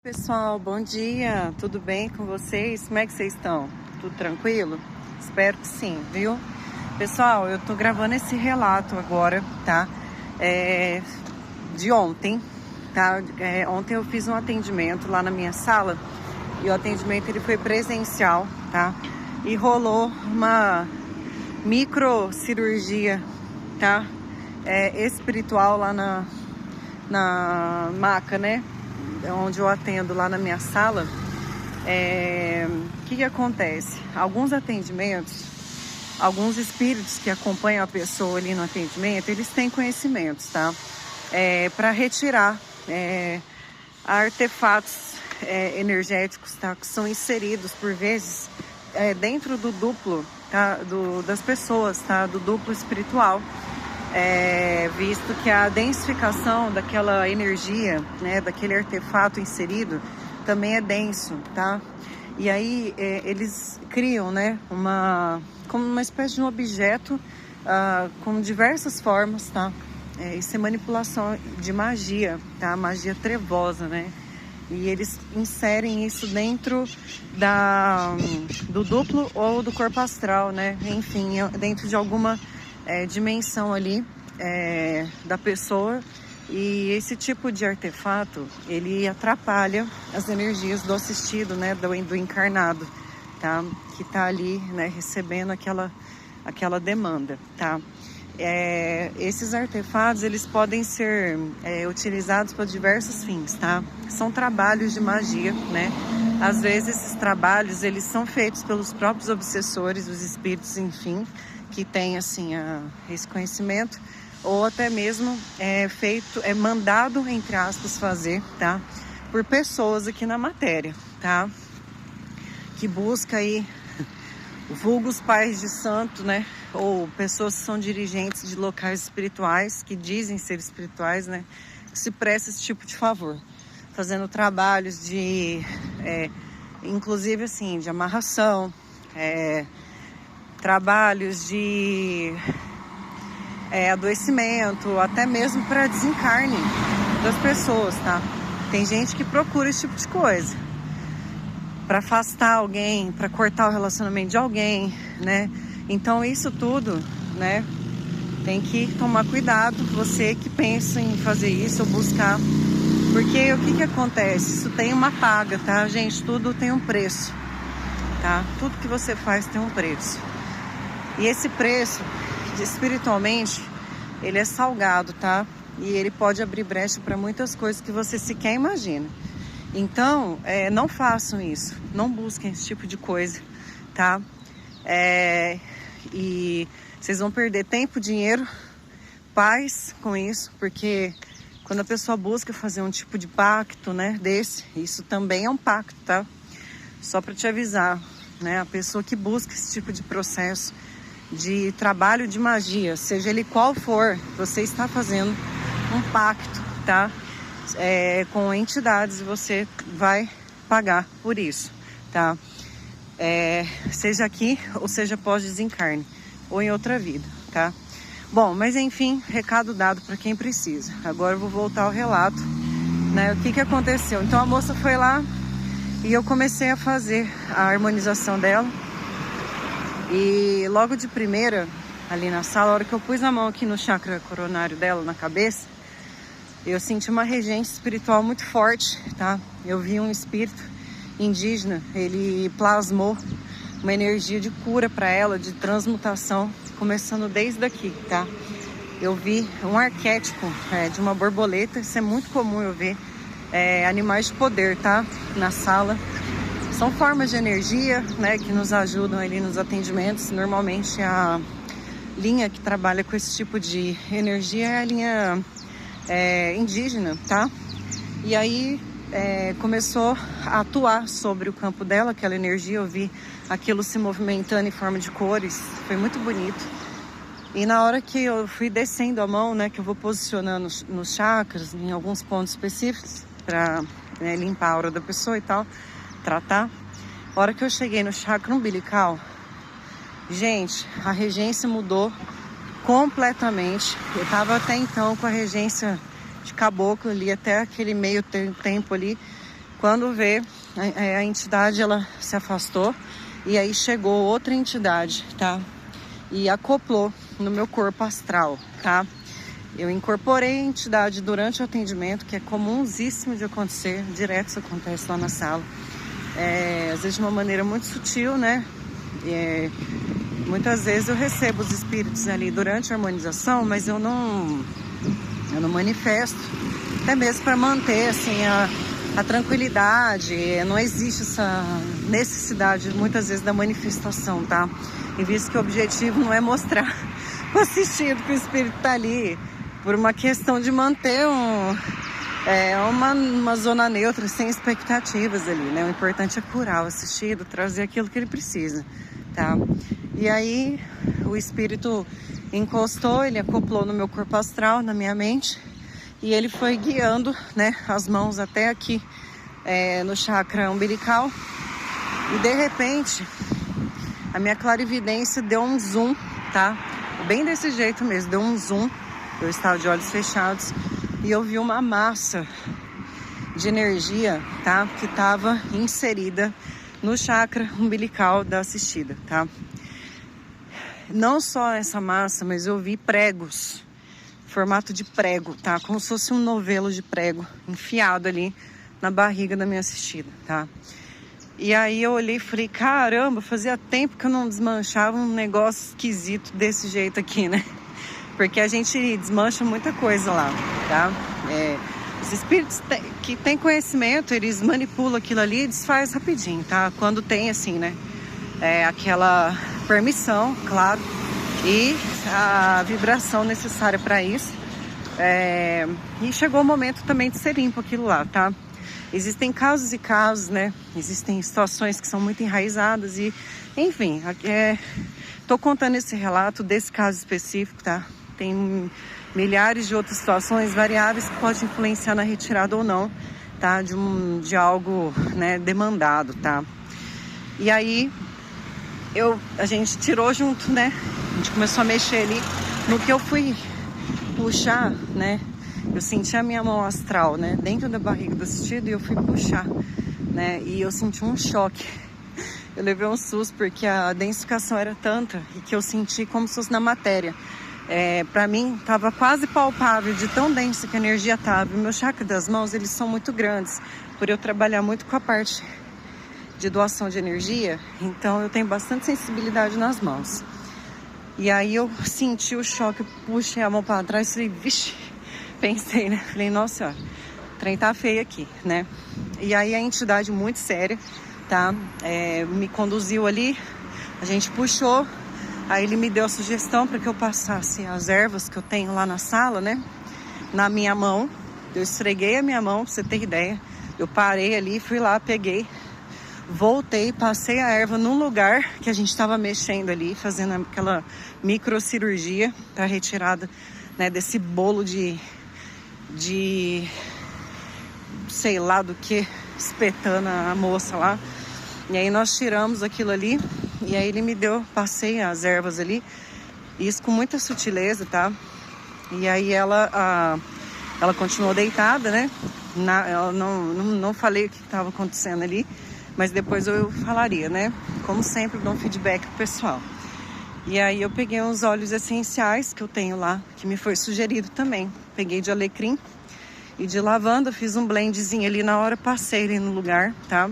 Pessoal, bom dia, tudo bem com vocês? Como é que vocês estão? Tudo tranquilo? Espero que sim, viu? Pessoal, eu tô gravando esse relato agora, tá? De ontem, tá? Ontem eu fiz um atendimento lá na minha sala e o atendimento ele foi presencial, tá? E rolou uma microcirurgia, tá? Espiritual lá na maca, né? Onde eu atendo lá na minha sala. O que acontece? Alguns atendimentos, alguns espíritos que acompanham a pessoa ali no atendimento, eles têm conhecimentos, tá? Para retirar artefatos energéticos, tá? Que são inseridos por vezes dentro do duplo, tá? Das pessoas, tá? Do duplo espiritual. Visto que a densificação daquela energia, né, daquele artefato inserido, também é denso, tá? E aí eles criam, né, como uma espécie de um objeto com diversas formas, tá? Isso é manipulação de magia, tá? Magia trevosa, né? E eles inserem isso dentro do duplo ou do corpo astral, né? Enfim, dentro de alguma dimensão ali da pessoa. E esse tipo de artefato, ele atrapalha as energias do assistido, né, do encarnado, tá? Que tá ali, né, recebendo aquela demanda, tá? Esses artefatos, eles podem ser utilizados para diversos fins, tá? São trabalhos de magia, né? Às vezes esses trabalhos, eles são feitos pelos próprios obsessores, os espíritos, enfim, que tem assim esse conhecimento, ou até mesmo mandado, entre aspas, fazer, tá? Por pessoas aqui na matéria, tá? Que busca aí vulgos pais de santo, né? Ou pessoas que são dirigentes de locais espirituais, que dizem ser espirituais, né? Que se presta esse tipo de favor, fazendo trabalhos de, inclusive assim, de amarração, trabalhos de adoecimento, até mesmo para desencarne das pessoas, tá? Tem gente que procura esse tipo de coisa para afastar alguém, para cortar o relacionamento de alguém, né? Então isso tudo, né? Tem que tomar cuidado, você que pensa em fazer isso ou buscar, porque o que acontece? Isso tem uma paga, tá, gente? Tudo tem um preço, tá? Tudo que você faz tem um preço. E esse preço, espiritualmente, ele é salgado, tá? E ele pode abrir brecha para muitas coisas que você sequer imagina. Então, não façam isso. Não busquem esse tipo de coisa, tá? E vocês vão perder tempo, dinheiro, paz com isso, porque quando a pessoa busca fazer um tipo de pacto, né, isso também é um pacto, tá? Só para te avisar, né? A pessoa que busca esse tipo de processo de trabalho de magia, seja ele qual for, você está fazendo um pacto, tá? Com entidades, você vai pagar por isso, tá? Seja aqui ou seja pós-desencarne ou em outra vida, tá? Bom, mas enfim, recado dado para quem precisa. Agora eu vou voltar ao relato, né? O que aconteceu? Então a moça foi lá e eu comecei a fazer a harmonização dela. E logo de primeira, ali na sala, a hora que eu pus a mão aqui no chakra coronário dela, na cabeça, eu senti uma regência espiritual muito forte, tá? Eu vi um espírito indígena, ele plasmou uma energia de cura para ela, de transmutação, começando desde aqui, tá? Eu vi um arquétipo de uma borboleta, isso é muito comum eu ver, animais de poder, tá? Na sala. São formas de energia, né, que nos ajudam ali nos atendimentos. Normalmente a linha que trabalha com esse tipo de energia é a linha indígena, tá? E aí começou a atuar sobre o campo dela, aquela energia. Eu vi aquilo se movimentando em forma de cores, foi muito bonito. E na hora que eu fui descendo a mão, né, que eu vou posicionando nos chakras, em alguns pontos específicos, para limpar a aura da pessoa e tal, tratar. A hora que eu cheguei no chakra umbilical, gente, a regência mudou completamente. Eu tava até então com a regência de caboclo ali, até aquele meio tempo ali, Quando vê, a entidade, ela se afastou e aí chegou outra entidade, tá? E acoplou no meu corpo astral, tá? Eu incorporei a entidade durante o atendimento, que é comunsíssimo de acontecer, direto isso acontece lá na sala. Às vezes de uma maneira muito sutil, né? Muitas vezes eu recebo os espíritos ali durante a harmonização, mas eu não manifesto, até mesmo para manter assim a tranquilidade. Não existe essa necessidade muitas vezes da manifestação, tá? Em vista que o objetivo não é mostrar o assistido que o espírito tá ali, por uma questão de manter uma zona neutra, sem expectativas ali, né? O importante é curar o assistido, trazer aquilo que ele precisa, tá? E aí o espírito encostou, ele acoplou no meu corpo astral, na minha mente, e ele foi guiando, né, as mãos até aqui no chakra umbilical. E de repente a minha clarividência deu um zoom, tá? Bem desse jeito mesmo, deu um zoom. Eu estava de olhos fechados e eu vi uma massa de energia, tá? Que estava inserida no chakra umbilical da assistida, tá? Não só essa massa, mas eu vi pregos, formato de prego, tá? Como se fosse um novelo de prego enfiado ali na barriga da minha assistida, tá? E aí eu olhei e falei, caramba, fazia tempo que eu não desmanchava um negócio esquisito desse jeito aqui, né? Porque a gente desmancha muita coisa lá, tá? Os espíritos que têm conhecimento, eles manipulam aquilo ali e desfaz rapidinho, tá? Quando tem assim, né? Aquela permissão, claro, e a vibração necessária para isso. E chegou o momento também de ser limpo aquilo lá, tá? Existem casos e casos, né? Existem situações que são muito enraizadas e, enfim, tô contando esse relato desse caso específico, tá? Tem milhares de outras situações variáveis que podem influenciar na retirada ou não, tá? De algo, né, demandado, tá? E aí a gente tirou junto, né? A gente começou a mexer ali. No que eu fui puxar, né? Eu senti a minha mão astral, né? Dentro da barriga do assistido e eu fui puxar, né? E eu senti um choque. Eu levei um susto porque a densificação era tanta e que eu senti como se fosse na matéria. Para mim, tava quase palpável de tão densa que a energia tava. O meu chakra das mãos, eles são muito grandes. Por eu trabalhar muito com a parte de doação de energia, então eu tenho bastante sensibilidade nas mãos. E aí eu senti o choque, puxei a mão para trás e falei, vixe, pensei, né? Falei, nossa, o trem tá feio aqui, né? E aí a entidade muito séria, tá? Me conduziu ali, a gente puxou, aí ele me deu a sugestão para que eu passasse as ervas que eu tenho lá na sala, né? Na minha mão, eu esfreguei a minha mão, pra você ter ideia. Eu parei ali, fui lá, peguei, voltei, passei a erva num lugar que a gente estava mexendo ali, fazendo aquela microcirurgia para retirada, né, desse bolo de sei lá do que, espetando a moça lá. E aí nós tiramos aquilo ali e aí ele me deu, passei as ervas ali, isso com muita sutileza, tá? E aí ela continuou deitada, né? Eu não falei o que estava acontecendo ali, mas depois eu falaria, né? Como sempre, dou um feedback pro pessoal. E aí eu peguei uns óleos essenciais que eu tenho lá, que me foi sugerido também. Peguei de alecrim e de lavanda, fiz um blendzinho ali na hora, passei ali no lugar, tá?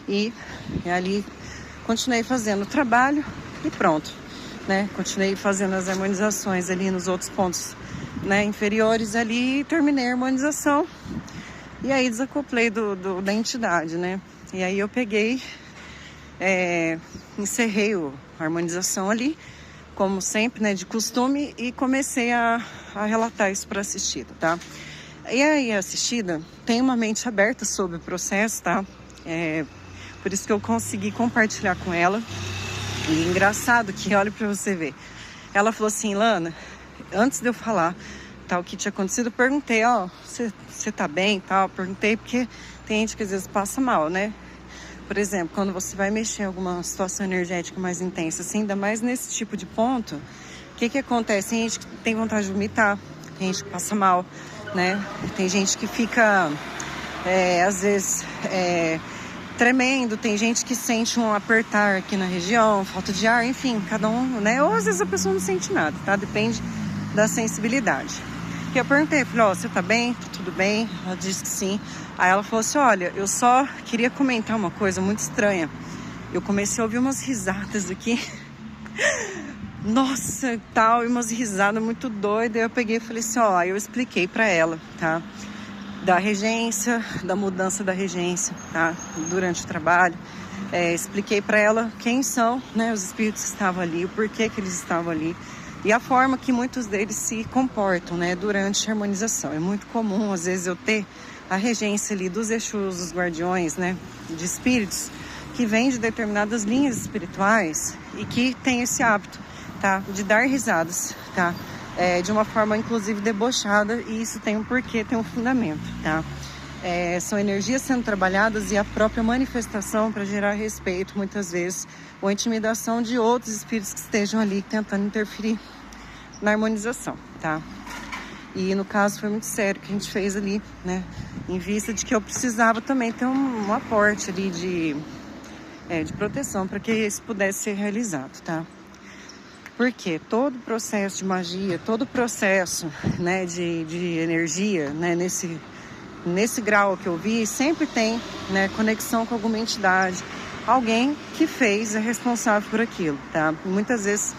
E ali continuei fazendo o trabalho e pronto, né? Continuei fazendo as harmonizações ali nos outros pontos, né, inferiores ali e terminei a harmonização. E aí desacoplei da entidade, né? E aí eu peguei, encerrei a harmonização ali, como sempre, né, de costume, e comecei a relatar isso para a assistida, tá? E aí a assistida tem uma mente aberta sobre o processo, tá? Por isso que eu consegui compartilhar com ela. E engraçado que, olha para você ver, ela falou assim, Lana, antes de eu falar tal que tinha acontecido, eu perguntei, você tá bem, tal? Perguntei porque tem gente que às vezes passa mal, né? Por exemplo, quando você vai mexer em alguma situação energética mais intensa, assim, ainda mais nesse tipo de ponto, o que acontece? Tem gente que tem vontade de vomitar, tem gente que passa mal, né? Tem gente que fica às vezes tremendo, tem gente que sente um apertar aqui na região, falta de ar, enfim, cada um, né? Ou às vezes a pessoa não sente nada, tá? Depende da sensibilidade. E eu perguntei, falei, ó, você tá bem? Tá tudo bem? Ela disse que sim. Aí ela falou assim, olha, eu só queria comentar uma coisa muito estranha. Eu comecei a ouvir umas risadas aqui. Nossa, tal, e umas risadas muito doidas. Eu peguei e falei assim, ó, eu expliquei pra ela, tá? Da regência, da mudança da regência, tá? Durante o trabalho. Expliquei para ela quem são, né, os espíritos que estavam ali, o porquê que eles estavam ali e a forma que muitos deles se comportam, né, durante a harmonização. É muito comum, às vezes, eu ter a regência ali dos Exus, dos guardiões, né, de espíritos que vêm de determinadas linhas espirituais e que tem esse hábito, tá, de dar risadas, tá? De uma forma inclusive debochada, e isso tem um porquê, tem um fundamento, tá? São energias sendo trabalhadas e a própria manifestação para gerar respeito, muitas vezes, ou intimidação de outros espíritos que estejam ali tentando interferir na harmonização, tá? E no caso foi muito sério que a gente fez ali, né? Em vista de que eu precisava também ter um aporte ali de proteção para que isso pudesse ser realizado, tá? Porque todo processo de magia, todo processo, né, de energia, né, nesse grau que eu vi, sempre tem, né, conexão com alguma entidade, alguém que fez, é responsável por aquilo, tá? Muitas vezes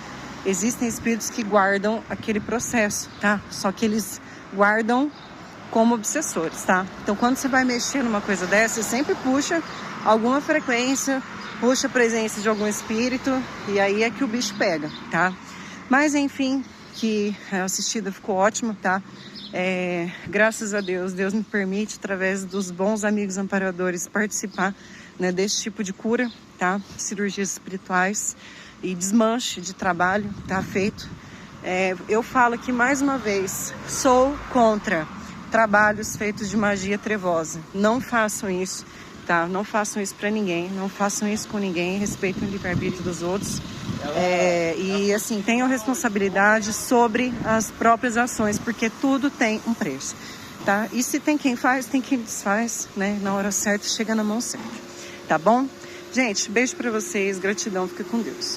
existem espíritos que guardam aquele processo, tá? Só que eles guardam como obsessores, tá? Então quando você vai mexer numa coisa dessa, você sempre puxa alguma frequência, puxa a presença de algum espírito, e aí é que o bicho pega, tá? Mas enfim, que a assistida ficou ótima, tá? Graças a Deus, Deus me permite, através dos bons amigos amparadores, participar, né, desse tipo de cura, tá? Cirurgias espirituais e desmanche de trabalho, tá feito. Eu falo aqui mais uma vez, sou contra trabalhos feitos de magia trevosa. Não façam isso, tá? Não façam isso pra ninguém, não façam isso com ninguém, respeitem o livre-arbítrio dos outros. E assim, tenham responsabilidade sobre as próprias ações, porque tudo tem um preço, tá? E se tem quem faz, tem quem desfaz, né? Na hora certa, chega na mão certa, tá bom? Gente, beijo pra vocês, gratidão, fica com Deus.